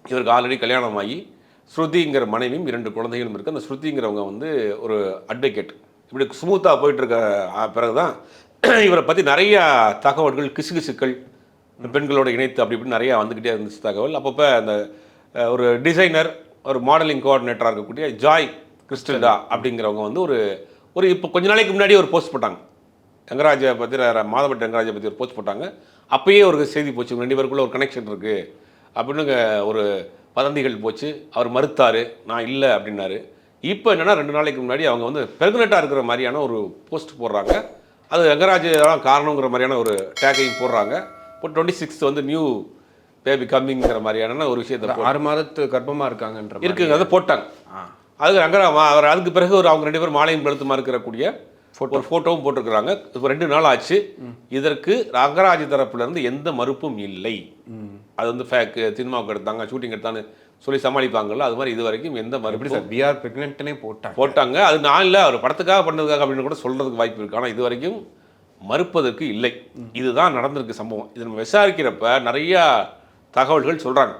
இவருக்கு ஆல்ரெடி கல்யாணம் ஆகி ஸ்ருதிங்கிற மனைவியும் 2 குழந்தைகளும் இருக்குது. அந்த ஸ்ருதிங்கிறவங்க வந்து ஒரு அட்வொகேட். இப்படி ஸ்மூத்தாக போயிட்டுருக்க பிறகு தான் இவரை பற்றி நிறையா தகவல்கள், கிசுகிசுக்கள், பெண்களோட இணைத்து அப்படி இப்படி நிறையா வந்துக்கிட்டே இருந்துச்சு தகவல். அப்பப்போ அந்த ஒரு டிசைனர், ஒரு மாடலிங் கோஆர்டினேட்டராக இருக்கக்கூடிய ஜாய் கிறிஸ்டல்டா அப்படிங்கிறவங்க வந்து ஒரு ஒரு இப்போ கொஞ்ச நாளைக்கு முன்னாடி ஒரு போஸ்ட் போட்டாங்க. ரங்கராஜை பற்றி, மாதவட்டி ரங்கராஜை பற்றி ஒரு போஸ்ட் போட்டாங்க. அப்பயே ஒரு செய்தி போச்சு, இவங்க 2 பேருக்குள்ள ஒரு கனெக்ஷன் இருக்குது அப்படின்னு ஒரு வதந்திகள் போச்சு. அவர் மறுத்தார், நான் இல்லை அப்படின்னாரு. இப்போ என்னென்னா 2 நாளைக்கு முன்னாடி அவங்க வந்து பெர்மனெண்ட்டாக இருக்கிற மாதிரியான ஒரு போஸ்ட் போடுறாங்க. அது ரங்கராஜ் தான் காரணங்கிற மாதிரியான ஒரு டேக்கையும் போடுறாங்க. இப்போ 26 வந்து நியூ பேபி கம்மிங்கிற மாதிரியான ஒரு விஷயத்தை 6 மாதத்து கர்ப்பமாக இருக்காங்கன்ற இருக்குங்கிறத போட்டாங்க. அதுக்கு அவர் அதுக்கு பிறகு ஒரு அவங்க 2 பேரும் மாலையும் கழுத்துமா இருக்கக்கூடிய ஒரு ஃபோட்டோவும் போட்டிருக்கிறாங்க. இப்போ 2 நாள் ஆச்சு. இதற்கு ரங்கராஜ் தரப்புலேருந்து எந்த மறுப்பும் இல்லை. அது வந்து ஃபேக்கு, சினிமாவுக்கு எடுத்தாங்க, ஷூட்டிங் எடுத்தான்னு சொல்லி சமாளிப்பாங்கல்ல, அது மாதிரி இது வரைக்கும் எந்த மறுப்பு சார் பிஆர் பிரெக்னென்ட்னே போட்டாங்க. அது நான் இல்லை, அவர் படத்துக்காக பண்ணதுக்காக அப்படின்னு கூட சொல்கிறதுக்கு வாய்ப்பு இருக்குது. ஆனால் இது வரைக்கும் மறுப்பதற்கு இல்லை. இதுதான் நடந்திருக்கு சம்பவம். இது நம்ம விசாரிக்கிறப்ப நிறையா தகவல்கள் சொல்கிறாங்க.